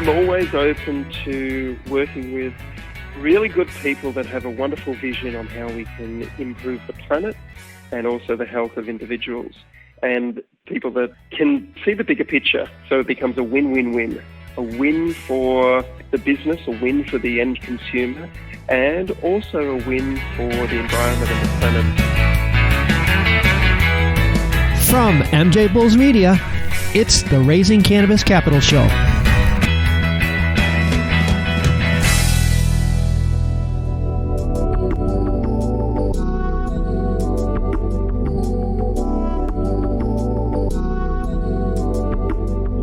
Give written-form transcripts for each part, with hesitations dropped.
I'm always open to working with really good people that have a wonderful vision on how we can improve the planet and also the health of individuals, and people that can see the bigger picture so it becomes a win-win-win. A win for the business, a win for the end consumer, and also a win for the environment and the planet. From MJBulls Media, it's the Raising Cannabis Capital Show.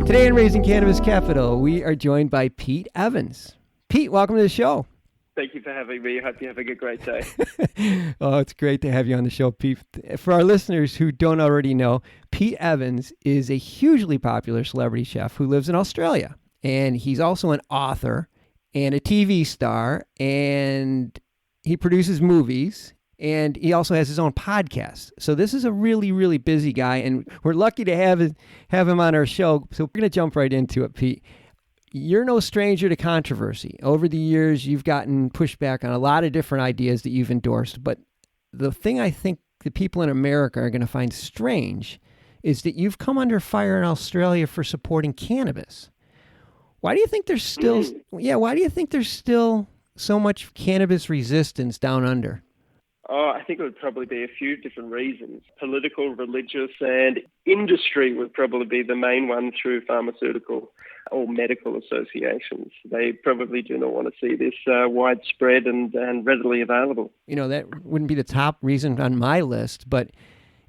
Today in Raising Cannabis Capital, we are joined by Pete Evans. Pete, welcome to the show. Thank you for having me. I hope you're having a great day. Oh, it's great to have you on the show, Pete. For our listeners who don't already know, Pete Evans is a hugely popular celebrity chef who lives in Australia. And he's also an author and a TV star, and he produces movies, and he also has his own podcast. So this is a really, really busy guy, and we're lucky to have him on our show. So we're going to jump right into it, Pete. You're no stranger to controversy. Over the years, you've gotten pushback on a lot of different ideas that you've endorsed. But the thing I think the people in America are going to find strange is that you've come under fire in Australia for supporting cannabis. Why do you think there's still, why do you think there's still so much cannabis resistance down under? Oh, I think it would probably be a few different reasons. Political, religious, and industry would probably be the main one through pharmaceutical or medical associations. They probably do not want to see this widespread and readily available. You know, that wouldn't be the top reason on my list, but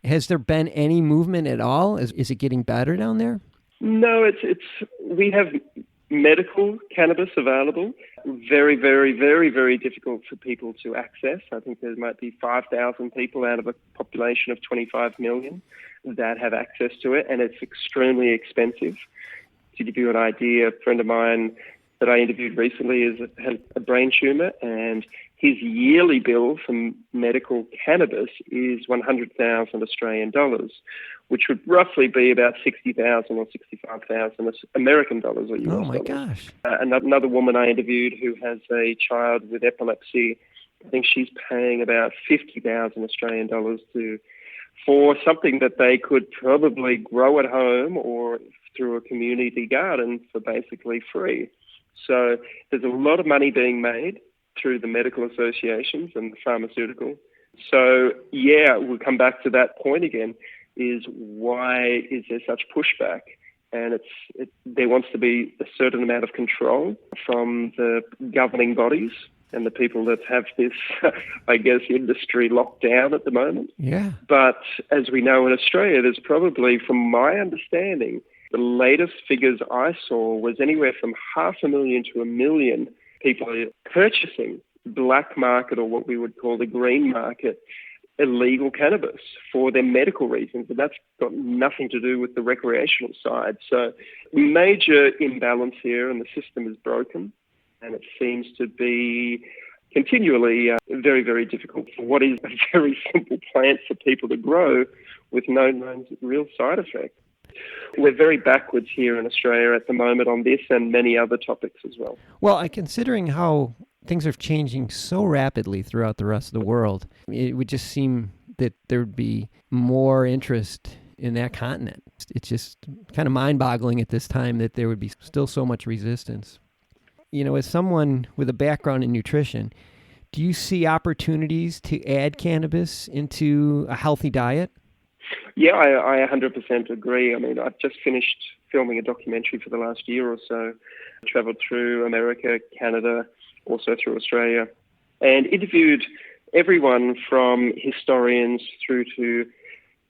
has there been any movement at all? Is it getting better down there? No, we have medical cannabis available. Very, very, very, very difficult for people to access. I think there might be 5,000 people out of a population of 25 million that have access to it, and it's extremely expensive. To give you an idea, a friend of mine that I interviewed recently has a brain tumor, and his yearly bill for medical cannabis is 100,000 Australian dollars, which would roughly be about 60,000 or 65,000 American dollars or US dollars. Oh my gosh. Another woman I interviewed who has a child with epilepsy, I think she's paying about 50,000 Australian dollars for something that they could probably grow at home or through a community garden for basically free. So there's a lot of money being made through the medical associations and the pharmaceutical. So we'll come back to that point again, is why is there such pushback? And there wants to be a certain amount of control from the governing bodies and the people that have this, I guess, industry locked down at the moment. Yeah. But as we know in Australia, there's probably, from my understanding, the latest figures I saw was anywhere from 500,000 to 1 million people purchasing black market, or what we would call the green market, illegal cannabis for their medical reasons. And that's got nothing to do with the recreational side. So major imbalance here, and the system is broken. And it seems to be continually very, very difficult for what is a very simple plant for people to grow with no known real side effects. We're very backwards here in Australia at the moment on this and many other topics as well. Well, considering how things are changing so rapidly throughout the rest of the world, it would just seem that there would be more interest in that continent. It's just kind of mind-boggling at this time that there would be still so much resistance. You know, as someone with a background in nutrition, do you see opportunities to add cannabis into a healthy diet? Yeah, I 100% agree. I mean, I've just finished filming a documentary for the last year or so. I traveled through America, Canada, also through Australia, and interviewed everyone from historians through to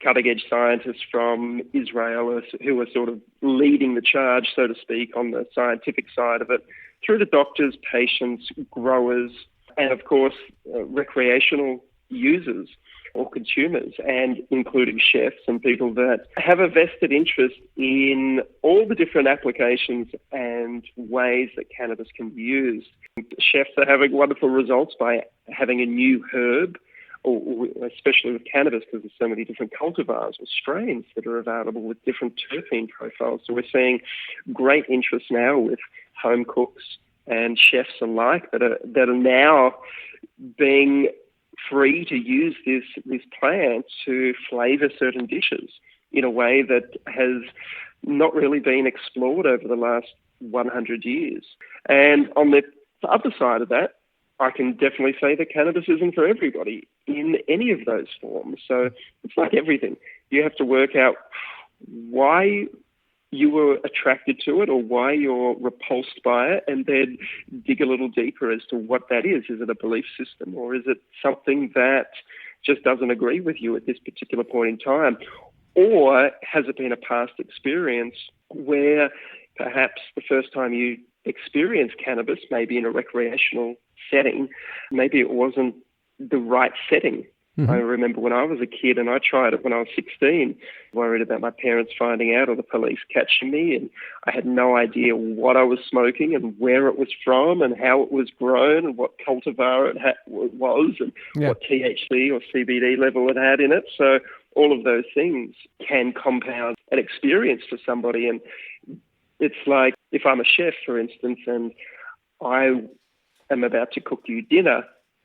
cutting-edge scientists from Israel who were sort of leading the charge, so to speak, on the scientific side of it, through to doctors, patients, growers, and of course, recreational users or consumers, and including chefs and people that have a vested interest in all the different applications and ways that cannabis can be used. Chefs are having wonderful results by having a new herb, or especially with cannabis, because there's so many different cultivars or strains that are available with different terpene profiles. So we're seeing great interest now with home cooks and chefs alike that are now being free to use this plant to flavor certain dishes in a way that has not really been explored over the last 100 years. And on the other side of that, I can definitely say that cannabis isn't for everybody in any of those forms. So it's like everything. You have to work out why you were attracted to it or why you're repulsed by it, and then dig a little deeper as to what that is. Is it a belief system, or is it something that just doesn't agree with you at this particular point in time? Or has it been a past experience where perhaps the first time you experienced cannabis, maybe in a recreational setting, maybe it wasn't the right setting? I remember when I was a kid and I tried it when I was 16, worried about my parents finding out or the police catching me, and I had no idea what I was smoking and where it was from and how it was grown and what cultivar it was and what THC or CBD level it had in it. So all of those things can compound an experience for somebody. And it's like if I'm a chef, for instance, and I am about to cook you dinner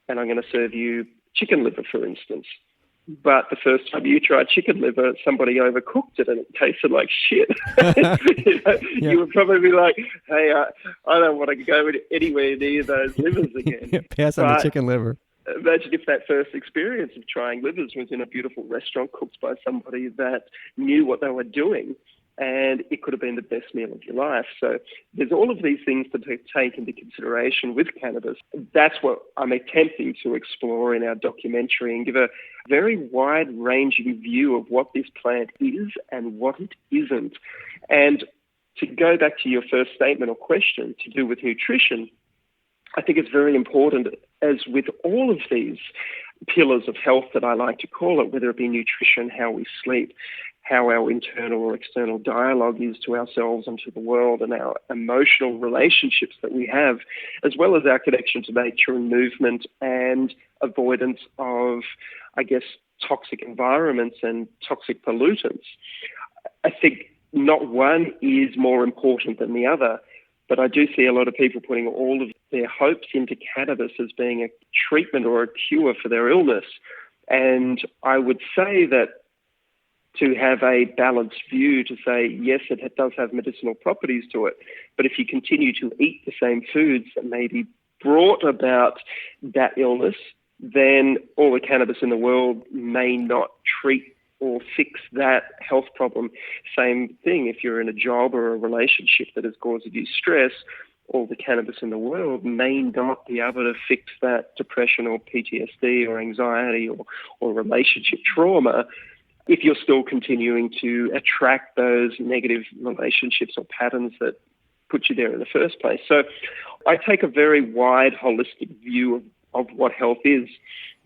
and I'm going to serve you chicken liver, for instance. But the first time you tried chicken liver, somebody overcooked it and it tasted like shit. You would probably be like, hey, I don't want to go anywhere near those livers again. Pass on the chicken liver. Imagine if that first experience of trying livers was in a beautiful restaurant cooked by somebody that knew what they were doing, and it could have been the best meal of your life. So there's all of these things to take into consideration with cannabis. That's what I'm attempting to explore in our documentary and give a very wide-ranging view of what this plant is and what it isn't. And to go back to your first statement or question to do with nutrition, I think it's very important, as with all of these pillars of health that I like to call it, whether it be nutrition, how we sleep, how our internal or external dialogue is to ourselves and to the world, and our emotional relationships that we have, as well as our connection to nature and movement and avoidance of, I guess, toxic environments and toxic pollutants. I think not one is more important than the other, but I do see a lot of people putting all of their hopes into cannabis as being a treatment or a cure for their illness. And I would say that to have a balanced view to say, yes, it does have medicinal properties to it, but if you continue to eat the same foods that maybe brought about that illness, then all the cannabis in the world may not treat or fix that health problem. Same thing, if you're in a job or a relationship that is causing you stress, all the cannabis in the world may not be able to fix that depression or PTSD or anxiety or relationship trauma if you're still continuing to attract those negative relationships or patterns that put you there in the first place. So I take a very wide, holistic view of what health is,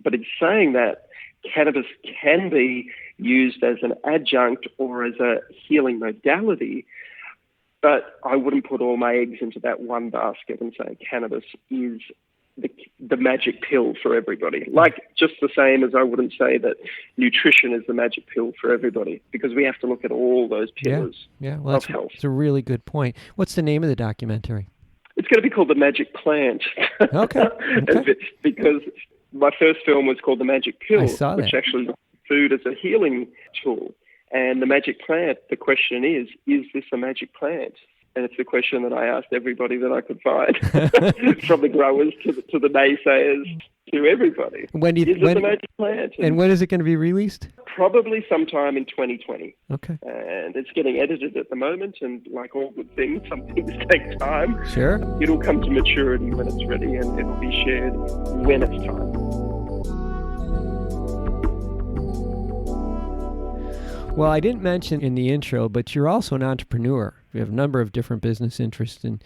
but in saying that, cannabis can be used as an adjunct or as a healing modality, but I wouldn't put all my eggs into that one basket and say cannabis is the magic pill for everybody. Like, just the same as I wouldn't say that nutrition is the magic pill for everybody, because we have to look at all those pillars of health. That's a really good point. What's the name of the documentary? It's going to be called The Magic Plant. Okay. Because my first film was called The Magic Pill, which actually looked at food as a healing tool. And the magic plant, the question is this a magic plant? And it's the question that I asked everybody that I could find, from the growers to the naysayers to everybody. Is it the magic plant? And when is it going to be released? Probably sometime in 2020. Okay. And it's getting edited at the moment, and like all good things, some things take time. Sure. It'll come to maturity when it's ready, and it'll be shared when it's time. Well, I didn't mention in the intro, but you're also an entrepreneur. You have a number of different business interests. And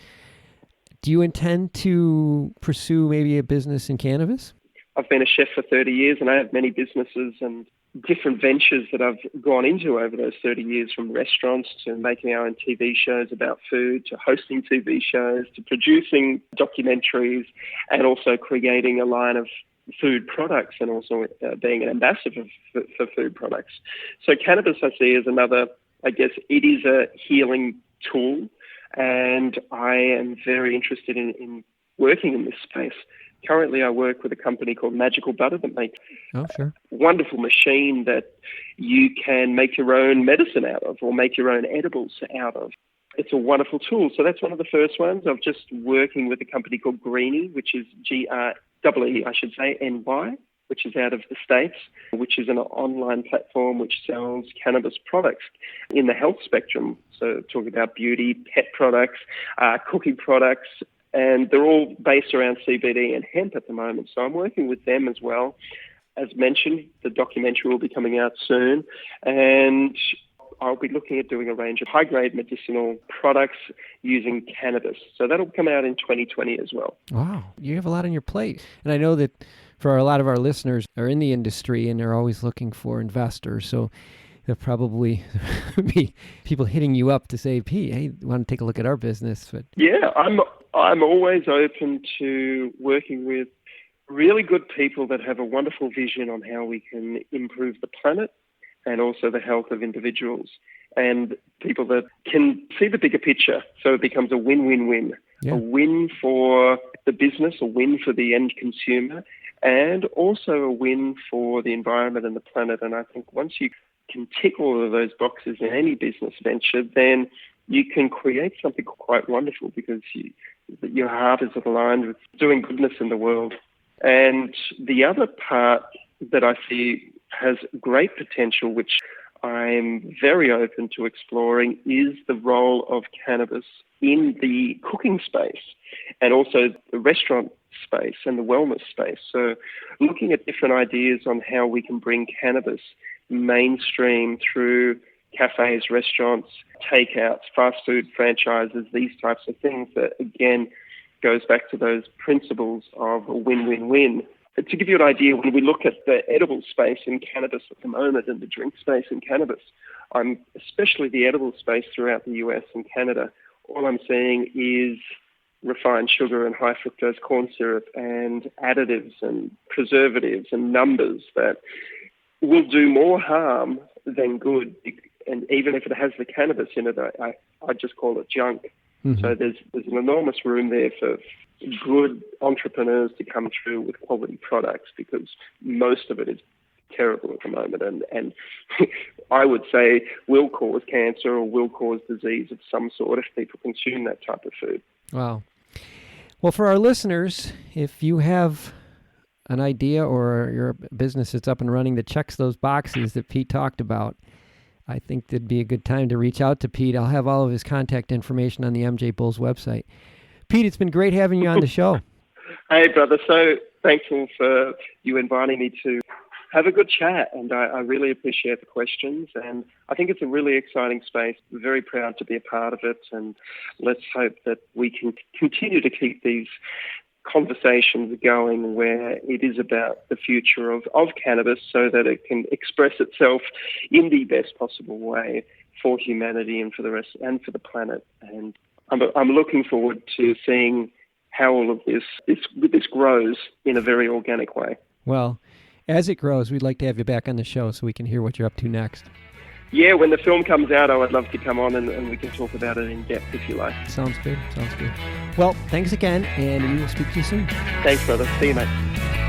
do you intend to pursue maybe a business in cannabis? I've been a chef for 30 years, and I have many businesses and different ventures that I've gone into over those 30 years, from restaurants to making our own TV shows about food, to hosting TV shows, to producing documentaries, and also creating a line of food products, and also being an ambassador for food products. So cannabis I see as another, I guess it is a healing tool, and I am very interested in working in this space. Currently, I work with a company called Magical Butter that makes a wonderful machine that you can make your own medicine out of or make your own edibles out of. It's a wonderful tool. So that's one of the first ones. I'm just working with a company called Greeny, which is G-R-E-E, I should say, N-Y, which is out of the States, which is an online platform which sells cannabis products in the health spectrum. So talking about beauty, pet products, cooking products, and they're all based around CBD and hemp at the moment. So I'm working with them as well. As mentioned, the documentary will be coming out soon, and I'll be looking at doing a range of high-grade medicinal products using cannabis. So that'll come out in 2020 as well. Wow, you have a lot on your plate. And I know that for a lot of our listeners are in the industry and they're always looking for investors. So there'll probably be people hitting you up to say, Pete, hey, you want to take a look at our business? But yeah, I'm always open to working with really good people that have a wonderful vision on how we can improve the planet and also the health of individuals, and people that can see the bigger picture. So it becomes a win-win-win. Yeah. A win for the business, a win for the end consumer, and also a win for the environment and the planet. And I think once you can tick all of those boxes in any business venture, then you can create something quite wonderful because your heart is aligned with doing goodness in the world. And the other part that I see has great potential, which I'm very open to exploring, is the role of cannabis in the cooking space and also the restaurant space and the wellness space. So looking at different ideas on how we can bring cannabis mainstream through cafes, restaurants, takeouts, fast food franchises, these types of things that, again, goes back to those principles of a win-win-win. To give you an idea, when we look at the edible space in cannabis at the moment and the drink space in cannabis, especially the edible space throughout the US and Canada, all I'm seeing is refined sugar and high fructose corn syrup and additives and preservatives and numbers that will do more harm than good. And even if it has the cannabis in it, I just call it junk. Mm-hmm. So there's an enormous room there for good entrepreneurs to come through with quality products, because most of it is terrible at the moment and I would say will cause cancer or will cause disease of some sort if people consume that type of food. Wow. Well, for our listeners, if you have an idea or your business that's up and running that checks those boxes that Pete talked about, I think that'd be a good time to reach out to Pete. I'll have all of his contact information on the MJBulls website. Pete, it's been great having you on the show. Hey, brother. So thankful for you inviting me to have a good chat, and I really appreciate the questions, and I think it's a really exciting space. I'm very proud to be a part of it, and let's hope that we can continue to keep these conversations going where it is about the future of cannabis so that it can express itself in the best possible way for humanity and for the rest and for the planet. And I'm looking forward to seeing how all of this grows in a very organic way. Well, as it grows, we'd like to have you back on the show so we can hear what you're up to next. Yeah, when the film comes out, I would love to come on and we can talk about it in depth if you like. Sounds good. Well, thanks again, and we will speak to you soon. Thanks, brother. See you, mate.